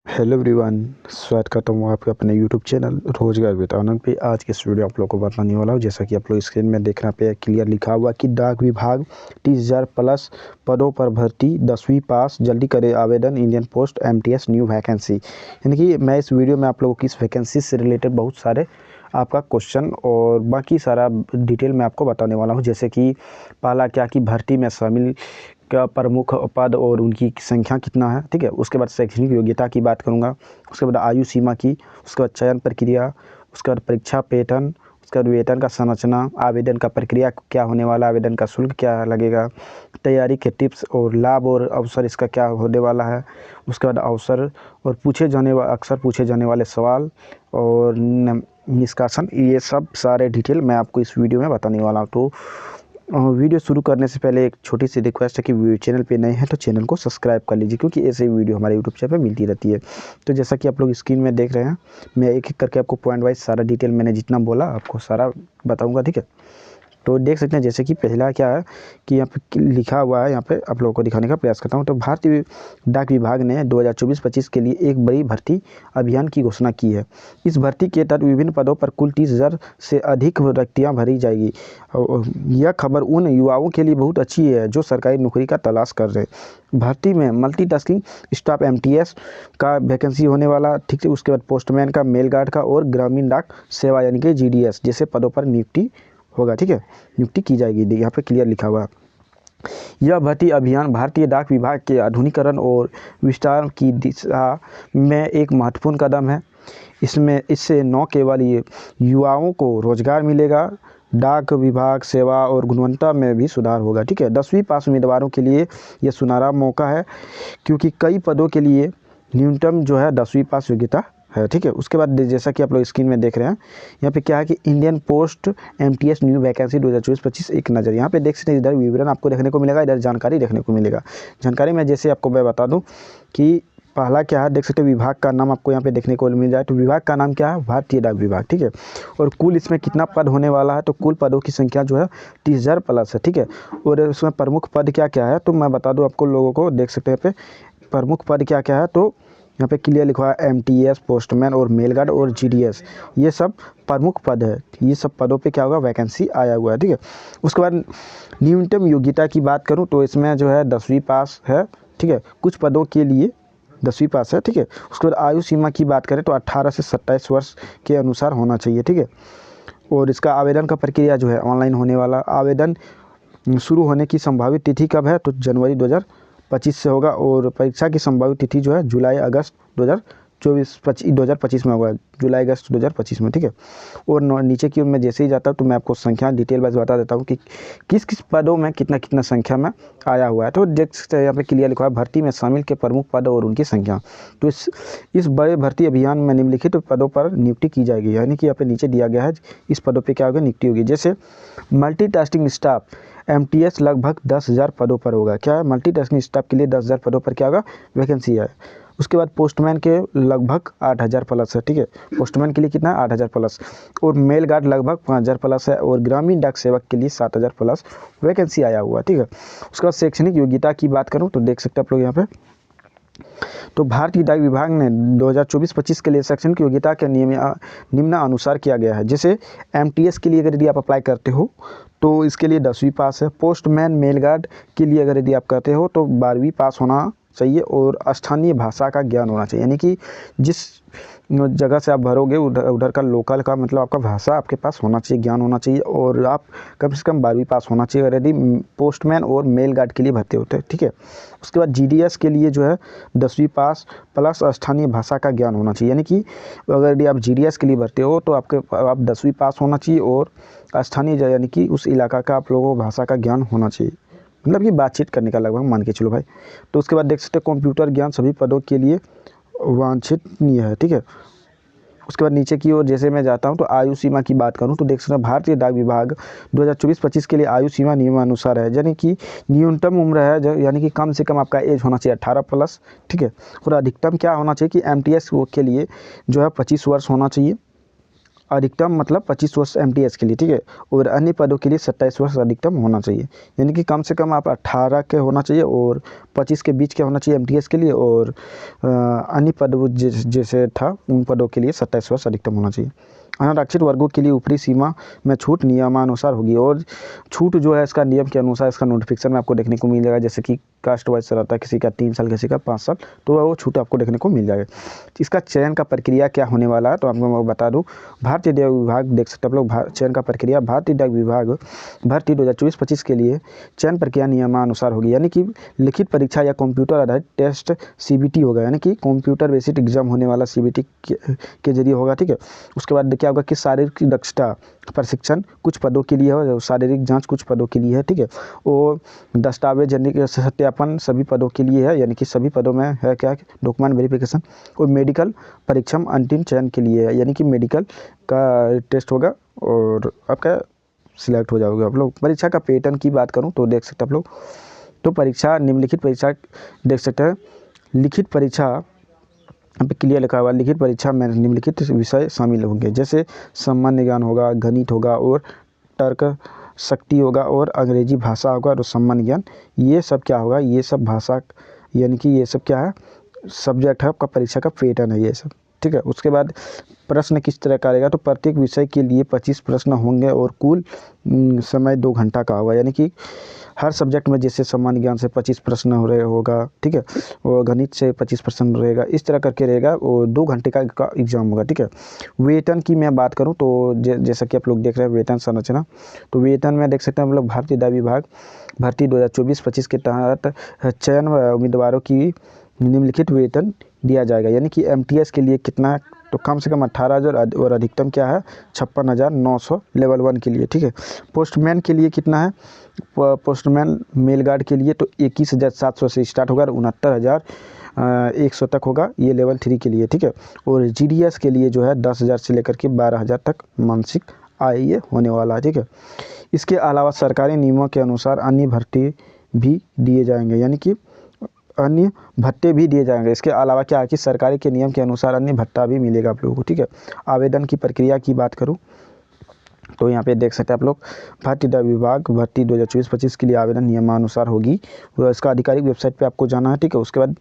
Hello everyone, स्वागत करता हूँ आपके अपने यूट्यूब चैनल रोजगार विद आनंद पे। आज के इस वीडियो आप लोगों को बताने वाला हूँ, जैसा कि आप लोग स्क्रीन में देख रहे हैं पे क्लियर लिखा हुआ कि डाक विभाग 30,000 प्लस पदों पर भर्ती, 10वीं पास, जल्दी करे आवेदन, Indian post MTS new vacancy. यानी कि मैं इस वीडियो में आप लोगों की इस वैकेंसी से रिलेटेड बहुत सारे आपका क्वेश्चन और बाकी सारा डिटेल में आपको बताने वाला हूँ। जैसे कि पहला क्या कि भर्ती में शामिल का प्रमुख पद और उनकी संख्या कितना है, ठीक है। उसके बाद शैक्षणिक योग्यता की बात करूंगा, उसके बाद आयु सीमा की, उसके बाद चयन प्रक्रिया, उसके बाद परीक्षा पैटर्न, उसके बाद वेतन का संरचना, आवेदन का प्रक्रिया क्या होने वाला, आवेदन का शुल्क क्या लगेगा, तैयारी के टिप्स और लाभ और अवसर इसका क्या होने वाला है, उसके बाद अवसर और अक्सर पूछे जाने वाले सवाल और निष्कासन, ये सब सारे डिटेल मैं आपको इस वीडियो में बताने वाला हूँ। तो वीडियो शुरू करने से पहले एक छोटी सी रिक्वेस्ट है कि चैनल पे नए हैं तो चैनल को सब्सक्राइब कर लीजिए, क्योंकि ऐसे ही वीडियो हमारे यूट्यूब चैनल पे मिलती रहती है। तो जैसा कि आप लोग स्क्रीन में देख रहे हैं, मैं एक एक करके आपको पॉइंट वाइज सारा डिटेल मैंने जितना बोला आपको सारा बताऊंगा, ठीक है। तो देख सकते हैं जैसे कि पहला क्या है कि यहाँ पे लिखा हुआ है, यहाँ पे आप लोगों को दिखाने का प्रयास करता हूँ। तो भारतीय डाक विभाग ने 2024-25 के लिए एक बड़ी भर्ती अभियान की घोषणा की है। इस भर्ती के तहत विभिन्न पदों पर कुल 30,000 से अधिक रिक्तियाँ भरी जाएगी। यह खबर उन युवाओं के लिए बहुत अच्छी है जो सरकारी नौकरी का तलाश कर रहे हैं। भर्ती में मल्टीटास्किंग स्टाफ MTS का वैकेंसी होने वाला, ठीक है। उसके बाद पोस्टमैन का, मेल गार्ड का और ग्रामीण डाक सेवा यानी कि GDS जैसे पदों पर नियुक्ति होगा, ठीक है, नियुक्ति की जाएगी। यहाँ पे क्लियर लिखा हुआ है। यह भर्ती अभियान भारतीय डाक विभाग के आधुनिकीकरण और विस्तार की दिशा में एक महत्वपूर्ण कदम है। इससे न केवल ये युवाओं को रोजगार मिलेगा, डाक विभाग सेवा और गुणवत्ता में भी सुधार होगा, ठीक है। 10वीं पास उम्मीदवारों के लिए यह सुनहरा मौका है, क्योंकि कई पदों के लिए न्यूनतम जो है 10वीं पास योग्यता है, ठीक है। उसके बाद जैसा कि आप लोग स्क्रीन में देख रहे हैं, यहाँ पे क्या है कि Indian post MTS new vacancy 2024-25 एक नज़र यहाँ पे देख सकते हैं। इधर विवरण आपको देखने को मिलेगा, इधर जानकारी देखने को मिलेगा। जानकारी में जैसे आपको मैं बता दूं कि पहला क्या है, देख सकते हैं विभाग का नाम आपको यहाँ पे देखने को मिल जाए। तो विभाग का नाम क्या है, भारतीय डाक विभाग, ठीक है। और कुल इसमें कितना पद होने वाला है, तो कुल पदों की संख्या जो है 30,000 प्लस है, ठीक है। और उसमें प्रमुख पद क्या क्या है, तो मैं बता दूँ आपको लोगों को, देख सकते हैं यहाँ पे प्रमुख पद क्या क्या है। तो यहाँ पे क्लियर लिखा है MTS, पोस्टमैन और मेल गार्ड और GDS, ये सब प्रमुख पद है। ये सब पदों पे क्या होगा, वैकेंसी आया हुआ है, ठीक है। उसके बाद न्यूनतम योग्यता की बात करूँ तो इसमें जो है 10वीं पास है, ठीक है। कुछ पदों के लिए 10वीं पास है, ठीक है। उसके बाद आयु सीमा की बात करें तो 18 से 27 वर्ष के अनुसार होना चाहिए, ठीक है। और इसका आवेदन का प्रक्रिया जो है ऑनलाइन होने वाला। आवेदन शुरू होने की संभावित तिथि कब है, तो जनवरी 2025 से होगा। और परीक्षा की संभावित तिथि जो है जुलाई अगस्त 2025 में होगा, जुलाई अगस्त 2025 में, ठीक है। और नीचे की ओर मैं जैसे ही जाता हूँ तो मैं आपको संख्या डिटेल वाइज बता देता हूँ कि किस किस पदों में कितना कितना संख्या में आया हुआ है। तो देख सकते हैं यहाँ पे क्लियर लिखा है भर्ती में शामिल के प्रमुख पद और उनकी संख्या। तो इस बड़े भर्ती अभियान में निम्नलिखित पदों पर नियुक्ति की जाएगी, यानी कि यहाँ पे नीचे दिया गया है इस पदों पर क्या होगा, नियुक्ति होगी। जैसे मल्टीटास्किंग स्टाफ MTS लगभग 10,000 पदों पर होगा। क्या है, मल्टीटास्किंग स्टाफ के लिए 10,000 पदों पर क्या होगा, वैकेंसी है। उसके बाद पोस्टमैन के लगभग 8,000 प्लस है, ठीक है। पोस्टमैन के लिए कितना है, 8,000 प्लस। और मेल गार्ड लगभग 5,000 प्लस है। और ग्रामीण डाक सेवक के लिए 7,000 प्लस वैकेंसी आया हुआ है, ठीक है। उसके बाद शैक्षणिक योग्यता की बात करूँ तो देख सकते हैं आप लोग यहाँ पे, तो भारतीय डाक विभाग ने 2024-25 के लिए शैक्षणिक योग्यता के निम्न अनुसार किया गया है। जैसे MTS के लिए अगर यदि आप अप्लाई करते हो तो इसके लिए 10वीं पास है। पोस्टमैन मेल गार्ड के लिए अगर यदि आप करते हो तो 12वीं पास होना चाहिए और स्थानीय भाषा का ज्ञान होना चाहिए, यानी कि जिस जगह से आप भरोगे उधर का लोकल का मतलब आपका भाषा आपके पास होना चाहिए, ज्ञान होना चाहिए। और आप कम से कम 12वीं पास होना चाहिए अगर यदि पोस्टमैन और मेल गार्ड के लिए भर्ती होते हैं, ठीक है। उसके बाद GDS के लिए जो है 10वीं पास प्लस स्थानीय भाषा का ज्ञान होना चाहिए, यानी कि अगर यदि आप GDS के लिए भर्ती हो तो आप 10वीं पास होना चाहिए और स्थानीय यानी कि उस इलाका का आप लोगों को भाषा का ज्ञान होना चाहिए, मतलब कि बातचीत करने का लगभग मान के चलो भाई। तो उसके बाद देख सकते हैं कंप्यूटर ज्ञान सभी पदों के लिए वांछनीय है, ठीक है। उसके बाद नीचे की ओर जैसे मैं जाता हूं तो आयु सीमा की बात करूं तो देख सकते हैं भारतीय डाक विभाग 2024-25 के लिए आयु सीमा नियमानुसार है, यानी कि न्यूनतम उम्र है, यानी कि कम से कम आपका एज होना चाहिए 18 प्लस, ठीक है। और अधिकतम क्या होना चाहिए कि MTS के लिए जो है 25 वर्ष होना चाहिए। अधिकतम मतलब 25 वर्ष एमटीएस के लिए, ठीक है। और अन्य पदों के लिए 27 वर्ष अधिकतम होना चाहिए, यानी कि कम से कम आप 18 के होना चाहिए और 25 के बीच के होना चाहिए एमटीएस के लिए। और अन्य पद जैसे था उन पदों के लिए 27 वर्ष अधिकतम होना चाहिए। अनारक्षित वर्गों के लिए ऊपरी सीमा में छूट नियमानुसार होगी, और छूट जो है इसका नियम के अनुसार इसका नोटिफिकेशन में आपको देखने को मिल जाएगा। जैसे कि कास्ट वाइज रहता है, किसी का 3 साल, किसी का 5 साल, तो वो छूट आपको देखने को मिल जाएगा। इसका चयन का प्रक्रिया क्या होने वाला है, तो आपको मैं बता दूं, भारतीय डाक विभाग, देख सकते हैं आप लोग, चयन का प्रक्रिया भारतीय डाक विभाग भर्ती 2024-25 के लिए चयन प्रक्रिया नियमानुसार होगी, यानी कि लिखित परीक्षा या कंप्यूटर आधारित टेस्ट सीबीटी होगा, यानी कि कंप्यूटर बेस्ड एग्जाम होने वाला सीबीटी के जरिए होगा, ठीक है। उसके बाद क्या होगा कि शारीरिक दक्षता प्रशिक्षण कुछ पदों के लिए है, शारीरिक जांच कुछ पदों के लिए है, ठीक है। वो दस्तावेज सत्यापन सभी पदों के लिए है, यानी कि सभी पदों में है क्या, डॉक्यूमेंट वेरिफिकेशन। और मेडिकल परीक्षण अंतिम चयन के लिए है, यानी कि मेडिकल का टेस्ट होगा और आपका सिलेक्ट हो जाओगे आप लोग। परीक्षा का पैटर्न की बात करूँ तो देख सकते हैं आप लोग, तो परीक्षा निम्नलिखित परीक्षा देख सकते हैं। लिखित परीक्षा यहाँ पे क्लियर लिखा हुआ, लिखित परीक्षा में निम्नलिखित विषय शामिल होंगे, जैसे सामान्य ज्ञान होगा, गणित होगा और तर्क शक्ति होगा और अंग्रेजी भाषा होगा और सामान्य ज्ञान। ये सब क्या होगा, ये सब भाषा, यानी कि ये सब क्या है, सब्जेक्ट है आपका, परीक्षा का पैटर्न है ये सब, ठीक है। उसके बाद प्रश्न किस तरह का रहेगा, तो प्रत्येक विषय के लिए 25 प्रश्न होंगे और कुल समय 2 घंटा का होगा, यानी कि हर सब्जेक्ट में जैसे सामान्य ज्ञान से 25 प्रश्न हो रहे होगा, ठीक है, और गणित से 25 प्रश्न रहेगा, इस तरह करके रहेगा, और 2 घंटे का एग्जाम होगा, ठीक है। वेतन की मैं बात करूं तो जैसा कि आप लोग देख रहे हैं वेतन संरचना, तो वेतन में देख सकते हैं हम लोग भारतीय डाक विभाग भर्ती 2024-25 के तहत चयन उम्मीदवारों की निम्नलिखित वेतन दिया जाएगा, यानी कि एमटीएस के लिए कितना, तो कम से कम 18,000 और अधिकतम क्या है 56,900 लेवल 1 के लिए, ठीक है। पोस्टमैन के लिए कितना है, पोस्टमैन मेल गार्ड के लिए तो 21,700 से स्टार्ट होगा और 69,100 तक होगा, ये लेवल 3 के लिए, ठीक है। और जीडीएस के लिए जो है 10,000 से लेकर के 12,000 तक मानसिक आय ये होने वाला है, ठीक है। इसके अलावा सरकारी नियमों के अनुसार अन्य भर्ती भी दिए जाएंगे, यानी कि अन्य भत्ते भी दिए जाएंगे। इसके अलावा क्या है कि सरकारी के नियम के अनुसार अन्य भत्ता भी मिलेगा आप लोगों को, ठीक है। आवेदन की प्रक्रिया की बात करूं तो यहाँ पे देख सकते हैं आप लोग, भारतीय डाक विभाग भर्ती 2024-25 के लिए आवेदन नियमानुसार होगी, इसका आधिकारिक वेबसाइट पे आपको जाना है, ठीक है। उसके बाद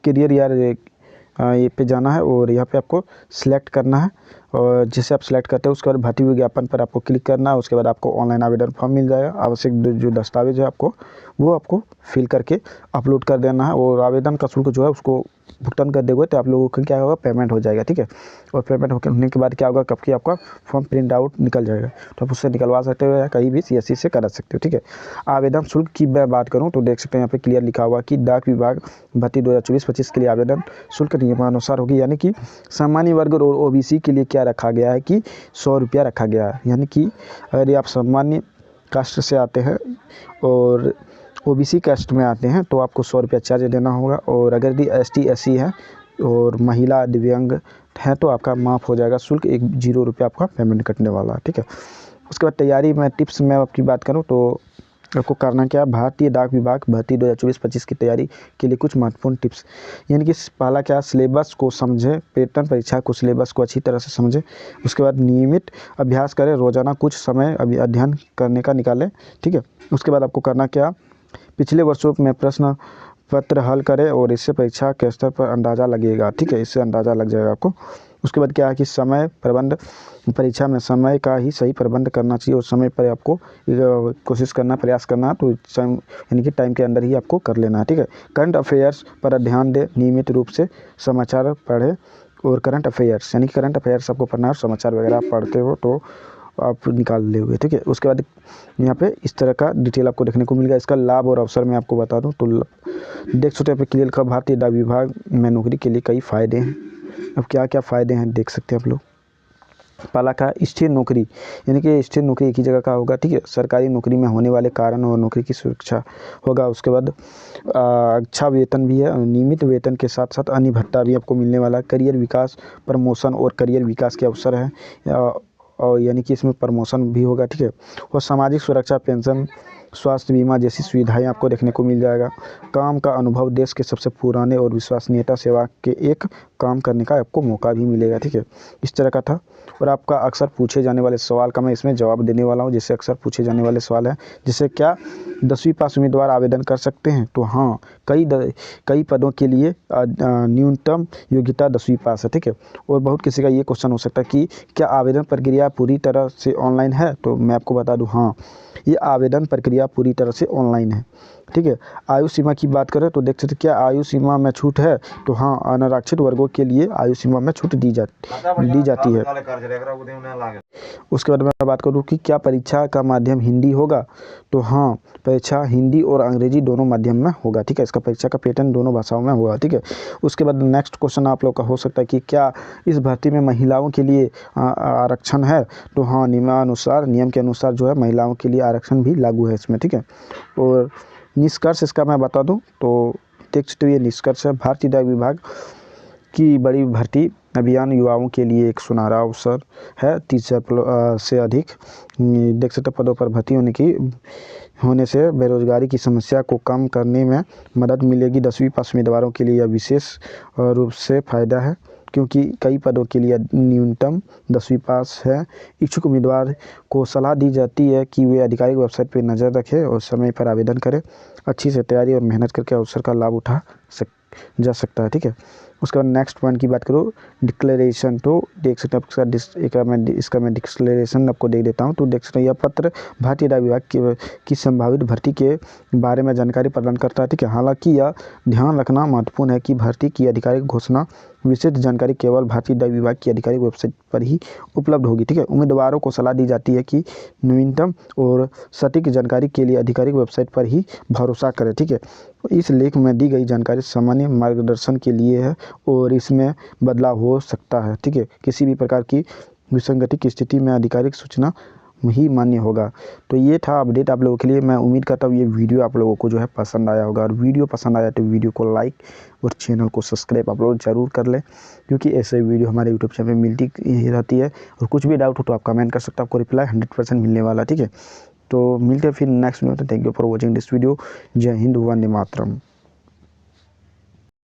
करियर यार ये पे जाना है और यहाँ पे आपको सिलेक्ट करना है, और जैसे आप सिलेक्ट करते हैं उसके बाद भर्ती विज्ञापन पर आपको क्लिक करना है। उसके बाद आपको ऑनलाइन आवेदन फॉर्म मिल जाएगा, आवश्यक जो दस्तावेज है आपको वो आपको फिल करके अपलोड कर देना है, और आवेदन का शुल्क जो है उसको भुगतान कर देंगे तो आप लोगों का क्या होगा, पेमेंट हो जाएगा, ठीक है। और पेमेंट होने के बाद क्या होगा, कब की आपका फॉर्म प्रिंट आउट निकल जाएगा, तो आप उससे निकलवा सकते हो या कहीं भी सीएससी से करा सकते हो, ठीक है। आवेदन शुल्क की मैं बात करूँ तो देख सकते हैं यहाँ पे क्लियर लिखा हुआ कि डाक विभाग भर्ती 2024-25 के लिए आवेदन शुल्क नियमानुसार होगी, यानी कि सामान्य वर्ग और ओबीसी के लिए क्या रखा गया है कि 100 रुपया रखा गया है, यानी कि अगर आप सामान्य कास्ट से आते हैं और ओबीसी कास्ट में आते हैं तो आपको 100 रुपया चार्ज देना होगा, और अगर यदि एसटी एससी है और महिला दिव्यांग है तो आपका माफ़ हो जाएगा शुल्क, 0 रुपया आपका पेमेंट कटने वाला है, ठीक है। उसके बाद तैयारी में टिप्स में आपकी बात करूं तो आपको करना क्या है, भारतीय डाक विभाग भर्ती 2024-25 की तैयारी के लिए कुछ महत्वपूर्ण टिप्स, यानी कि पहला क्या, सिलेबस को समझें, पैटर्न परीक्षा को सिलेबस को अच्छी तरह से समझें। उसके बाद नियमित अभ्यास करें, रोजाना कुछ समय अध्ययन करने का निकालें, ठीक है। उसके बाद आपको करना क्या, पिछले वर्षों में प्रश्न पत्र हल करें और इससे परीक्षा के स्तर पर अंदाज़ा लगेगा, ठीक है, इससे अंदाज़ा लग जाएगा आपको। उसके बाद क्या है कि समय प्रबंध, परीक्षा में समय का ही सही प्रबंध करना चाहिए और समय पर आपको कोशिश करना, प्रयास करना, तो यानी कि टाइम के अंदर ही आपको कर लेना है, ठीक है। करंट अफेयर्स पर ध्यान दें, नियमित रूप से समाचार पढ़ें, और करंट अफेयर्स यानी कि करंट अफेयर्स आपको पढ़ना है, समाचार वगैरह आप पढ़ते हो तो आप निकाल लोगे, ठीक है। उसके बाद यहाँ पे इस तरह का डिटेल आपको देखने को मिलेगा। इसका लाभ और अवसर मैं आपको बता दूं तो देख सकते हैं पे क्लियर का, भारतीय डाक विभाग में नौकरी के लिए कई फ़ायदे हैं। अब क्या क्या फ़ायदे हैं देख सकते हैं आप लोग। पहला का स्थिर नौकरी, यानी कि स्थिर नौकरी एक ही जगह का होगा, ठीक है। सरकारी नौकरी में होने वाले कारण और नौकरी की सुरक्षा होगा। उसके बाद अच्छा वेतन भी है, नियमित वेतन के साथ साथ अन्य भत्ता भी आपको मिलने वाला है। करियर विकास, प्रमोशन और करियर विकास के अवसर हैं, और यानी कि इसमें प्रमोशन भी होगा, ठीक है। और सामाजिक सुरक्षा, पेंशन स्वास्थ्य बीमा जैसी सुविधाएं आपको देखने को मिल जाएगा। काम का अनुभव, देश के सबसे पुराने और विश्वसनीयता सेवा के एक काम करने का आपको मौका भी मिलेगा, ठीक है। इस तरह का था। और आपका अक्सर पूछे जाने वाले सवाल का मैं इसमें जवाब देने वाला हूँ। जैसे अक्सर पूछे जाने वाले सवाल हैं, जैसे क्या 10वीं पास उम्मीदवार आवेदन कर सकते हैं? तो हाँ, कई पदों के लिए न्यूनतम योग्यता 10वीं पास है, ठीक है। और बहुत किसी का ये क्वेश्चन हो सकता है कि क्या आवेदन प्रक्रिया पूरी तरह से ऑनलाइन है? तो मैं आपको बता दूं, हाँ, ये आवेदन प्रक्रिया पूरी तरह से ऑनलाइन है, ठीक है। आयु सीमा की बात करें तो देख सकते क्या आयु सीमा में छूट है? तो हाँ, अनारक्षित वर्गों के लिए आयु सीमा में छूट दी जाती है। उसके बाद मैं बात करूँ कि क्या परीक्षा का माध्यम हिंदी होगा? तो हाँ, परीक्षा हिंदी और अंग्रेजी दोनों माध्यम में होगा, ठीक है। इसका परीक्षा का पैटर्न दोनों भाषाओं में होगा, ठीक है। उसके बाद नेक्स्ट क्वेश्चन आप लोग का हो सकता है कि क्या इस भर्ती में महिलाओं के लिए आरक्षण है? तो हाँ, नियम के अनुसार जो है महिलाओं के लिए आरक्षण भी लागू है इसमें, ठीक है। और निष्कर्ष इसका मैं बता दूं तो देख सकते हो ये निष्कर्ष है। भारतीय डाक विभाग की बड़ी भर्ती अभियान युवाओं के लिए एक सुनहरा अवसर है। 30,000 से अधिक देख सकते पदों पर भर्ती होने से बेरोजगारी की समस्या को कम करने में मदद मिलेगी। 10वीं पास उम्मीदवारों के लिए यह विशेष रूप से फ़ायदा है, क्योंकि कई पदों के लिए न्यूनतम 10वीं पास है। इच्छुक उम्मीदवार को सलाह दी जाती है कि वे आधिकारिक वेबसाइट पर नज़र रखें और समय पर आवेदन करें। अच्छी से तैयारी और मेहनत करके अवसर का लाभ उठा जा सकता है, ठीक है। उसके बाद नेक्स्ट पॉइंट की बात करूँ, डिक्लेरेशन। तो देख सकते हैं इसका मैं डिक्लेरेशन आपको दे देता हूँ। तो देख सकते हैं यह पत्र भारतीय डाक विभाग की संभावित भर्ती के बारे में जानकारी प्रदान करता है, ठीक है। हालांकि यह ध्यान रखना महत्वपूर्ण है कि भर्ती की आधिकारिक घोषणा विशेष जानकारी केवल भारतीय डाक विभाग की आधिकारिक वेबसाइट पर ही उपलब्ध होगी, ठीक है। उम्मीदवारों को सलाह दी जाती है कि न्यूनतम और सटीक जानकारी के लिए आधिकारिक वेबसाइट पर ही भरोसा करें, ठीक है। इस लेख में दी गई जानकारी सामान्य मार्गदर्शन के लिए है और इसमें बदलाव हो सकता है, ठीक है। किसी भी प्रकार की विसंगति की स्थिति में आधिकारिक सूचना ही मान्य होगा। तो ये था अपडेट आप लोगों के लिए। मैं उम्मीद करता हूँ ये वीडियो आप लोगों को जो है पसंद आया होगा। और वीडियो पसंद आया तो वीडियो को लाइक और चैनल को सब्सक्राइब आप लोग ज़रूर कर लें, क्योंकि ऐसे वीडियो हमारे यूट्यूब चैनल में मिलती ही रहती है। और कुछ भी डाउट हो तो आप कमेंट कर सकते हो, आपको रिप्लाई 100% मिलने वाला, ठीक है। तो मिलते हैं फिर नेक्स्ट वीडियो में। Thank you for watching this video. जय हिंद, वंदे मातरम।